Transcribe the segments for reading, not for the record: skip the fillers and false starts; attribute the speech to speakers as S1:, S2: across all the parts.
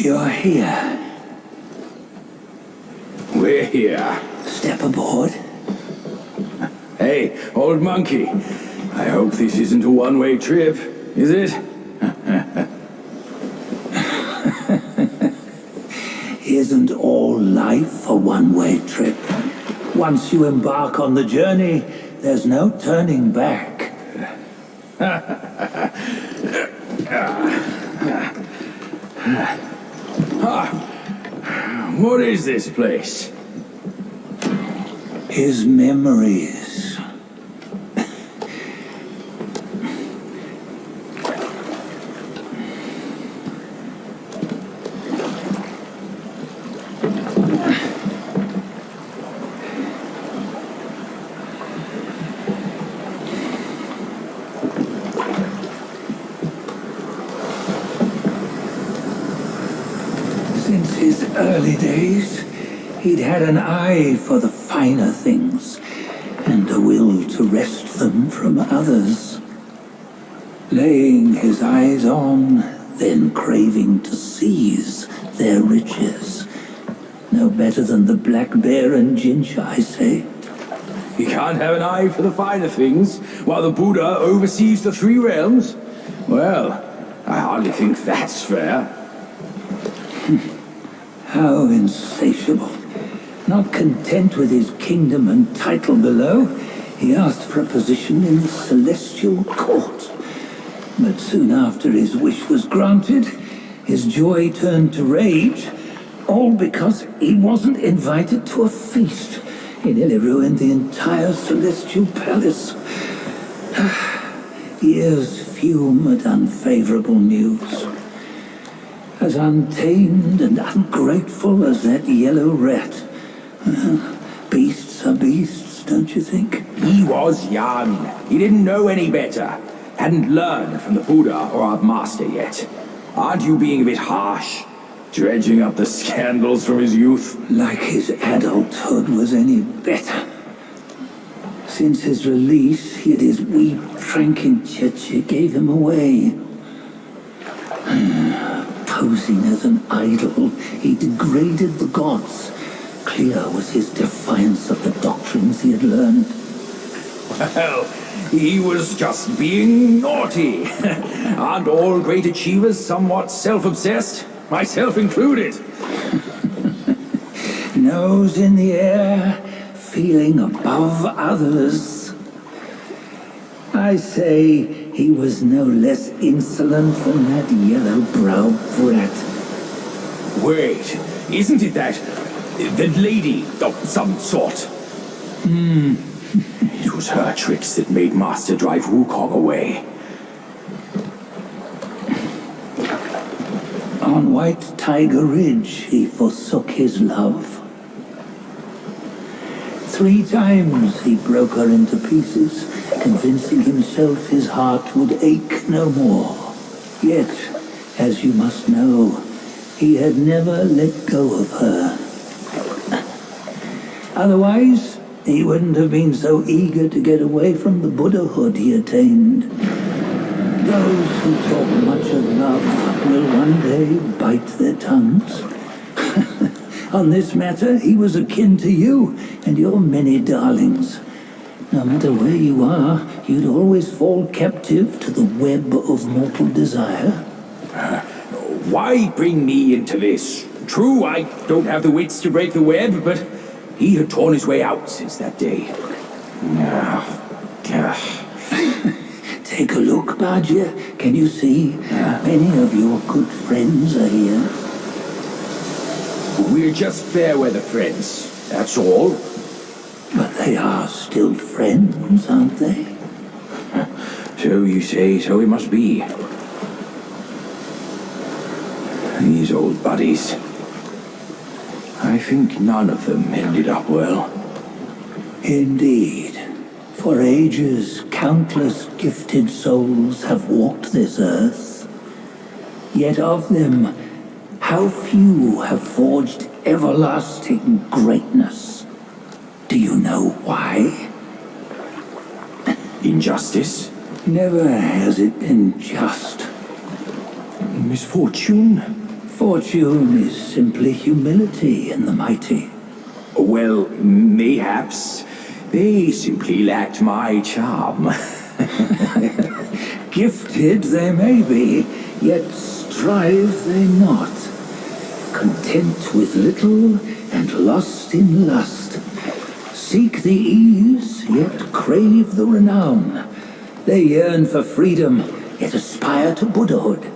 S1: You're here.
S2: We're here.
S1: Step aboard.
S2: Hey, old monkey. I hope this isn't a one-way trip, is it?
S1: Isn't all life a one-way trip? Once you embark on the journey, there's no turning back.
S2: What is this place?
S1: His memories. Since his early days, he'd had an eye for the finer things, and a will to wrest them from others. Laying his eyes on, then craving to seize their riches. No better than the black bear and ginger, I say.
S2: You can't have an eye for the finer things, while the Buddha oversees the three realms? Well, I hardly think that's fair.
S1: How insatiable. Not content with his kingdom and title below, he asked for a position in the celestial court. But soon after his wish was granted, his joy turned to rage, all because he wasn't invited to a feast. He nearly ruined the entire celestial palace. Years fume at unfavorable news. As untamed and ungrateful as that yellow rat. Beasts are beasts, don't you think?
S2: He was young. He didn't know any better. Hadn't learned from the Buddha or our master yet. Aren't you being a bit harsh? Dredging up the scandals from his youth?
S1: Like his adulthood was any better. Since his release, he and his wee Frankenchurch gave him away. Posing as an idol, he degraded the gods. Clear was his defiance of the doctrines he had learned.
S2: Well, he was just being naughty. Aren't all great achievers somewhat self-obsessed? Myself included.
S1: Nose in the air, feeling above others. I say he was no less insolent than that yellow-browed brat.
S2: Wait, isn't it that lady of some sort? It was her tricks that made Master drive Wukong away.
S1: On White Tiger Ridge, he forsook his love. 3 times he broke her into pieces, convincing himself his heart would ache no more. Yet, as you must know, he had never let go of her. Otherwise, he wouldn't have been so eager to get away from the Buddhahood he attained. Those who talk much of love will one day bite their tongues. On this matter, he was akin to you and your many darlings. No matter where you are, you'd always fall captive to the web of mortal desire.
S2: Why bring me into this? True, I don't have the wits to break the web, but he had torn his way out since that day.
S1: Take a look, Badger. Can you see? Many of your good friends are here.
S2: We're just fair weather friends, that's all.
S1: But they are still friends, aren't they?
S2: So you say, so it must be. These old buddies. I think none of them ended up well.
S1: Indeed. For ages, countless gifted souls have walked this earth. Yet of them, how few have forged everlasting greatness? Do you know why?
S2: Injustice?
S1: Never has it been just.
S2: Misfortune?
S1: Fortune is simply humility in the mighty.
S2: Well, mayhaps they simply lacked my charm.
S1: Gifted they may be, yet strive they not. Content with little and lost in lust. Seek the ease, yet crave the renown. They yearn for freedom, yet aspire to Buddhahood.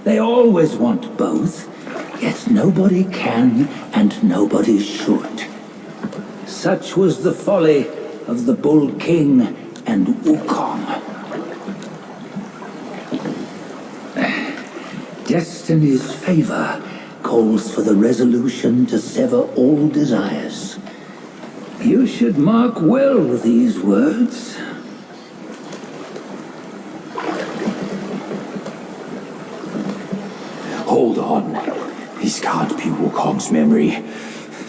S1: They always want both, yet nobody can and nobody should. Such was the folly of the Bull King and Wukong. Destiny's favor calls for the resolution to sever all desires. You should mark well these words.
S2: Hold on. This can't be Wukong's memory.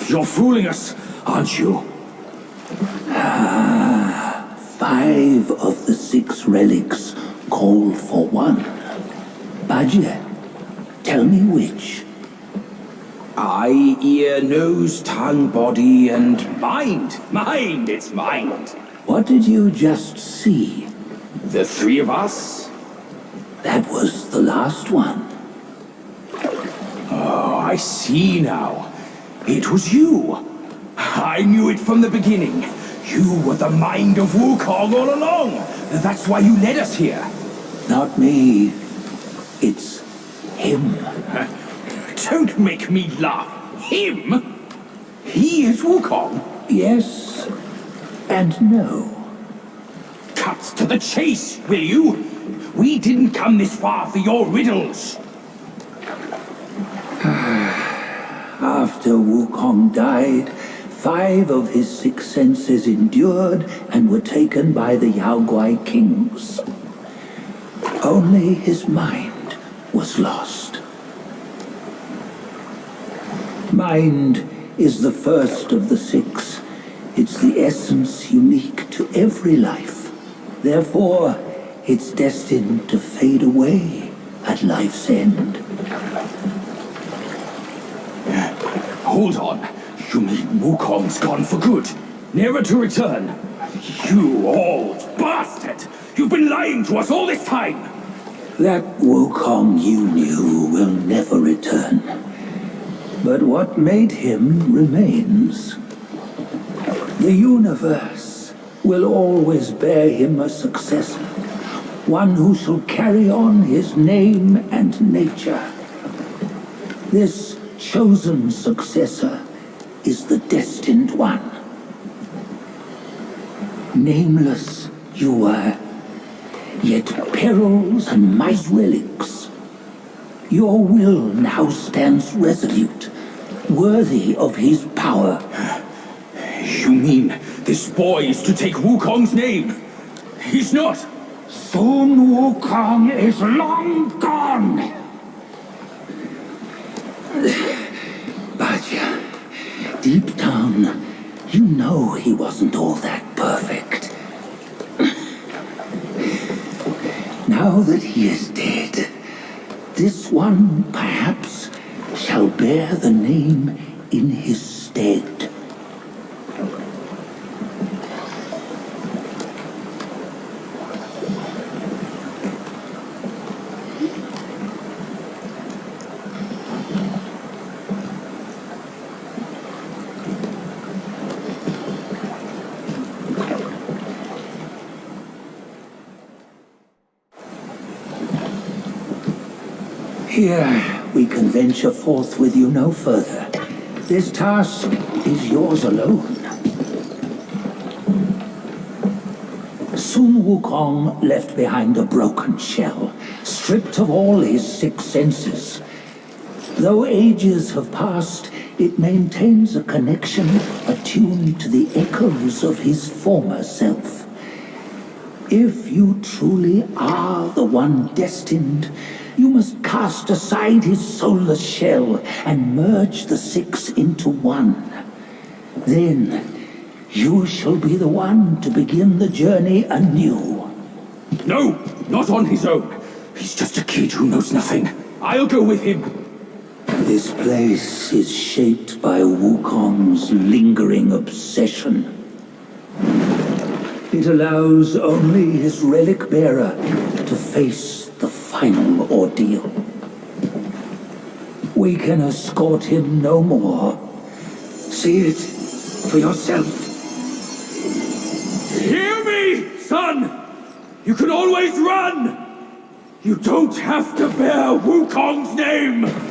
S2: You're fooling us, aren't you?
S1: 5 of the 6 relics call for one. Bajie, tell me which.
S2: Eye, ear, nose, tongue, body, and mind. Mind, it's mind.
S1: What did you just see?
S2: The 3 of us?
S1: That was the last one.
S2: Oh, I see now. It was you. I knew it from the beginning. You were the mind of Wukong all along. That's why you led us here.
S1: Not me. It's him.
S2: Don't make me laugh. Him? He is Wukong?
S1: Yes and no.
S2: Cut to the chase, will you? We didn't come this far for your riddles.
S1: After Wukong died, 5 of his 6 senses endured and were taken by the Yaoguai kings. Only his mind was lost. Mind is the first of the 6. It's the essence unique to every life. Therefore, it's destined to fade away at life's end.
S2: Hold on. You mean Wukong's gone for good? Never to return? You old bastard! You've been lying to us all this time!
S1: That Wukong you knew will never return. But what made him remains. The universe will always bear him a successor, one who shall carry on his name and nature. This chosen successor is the destined one. Nameless you were, yet perils and my relics. Your will now stands resolute, worthy of his power.
S2: You mean this boy is to take Wukong's name? He's not!
S1: Sun Wukong is long gone! Bajie, deep down, you know he wasn't all that perfect. Now that he is dead, this one, perhaps, shall bear the name in his stead. Here, we can venture forth with you no further. This task is yours alone. Sun Wukong left behind a broken shell, stripped of all his 6 senses. Though ages have passed, it maintains a connection attuned to the echoes of his former self. If you truly are the one destined, you must cast aside his soulless shell and merge the 6 into one. Then you shall be the one to begin the journey anew.
S2: No, not on his own. He's just a kid who knows nothing. I'll go with him.
S1: This place is shaped by Wukong's lingering obsession. It allows only his relic bearer to face the final ordeal. We can escort him no more. See it for yourself.
S2: Hear me, son! You can always run! You don't have to bear Wukong's name!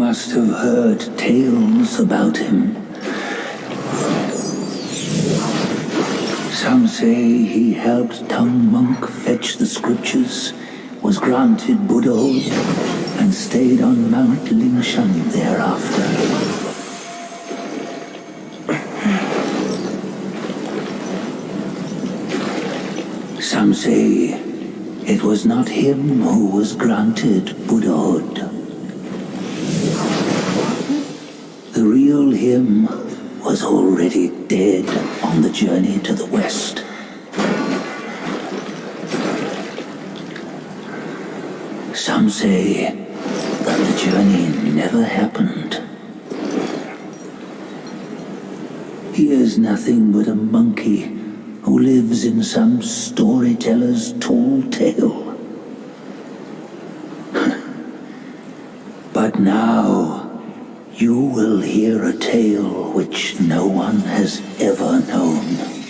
S1: must have heard tales about him. Some say he helped Tung Monk fetch the scriptures, was granted Buddhahood, and stayed on Mount Lingshan thereafter. Some say it was not him who was granted Buddhahood. The real him was already dead on the journey to the west. Some say that the journey never happened. He is nothing but a monkey who lives in some storyteller's tall tale. But now, you will hear a tale which no one has ever known.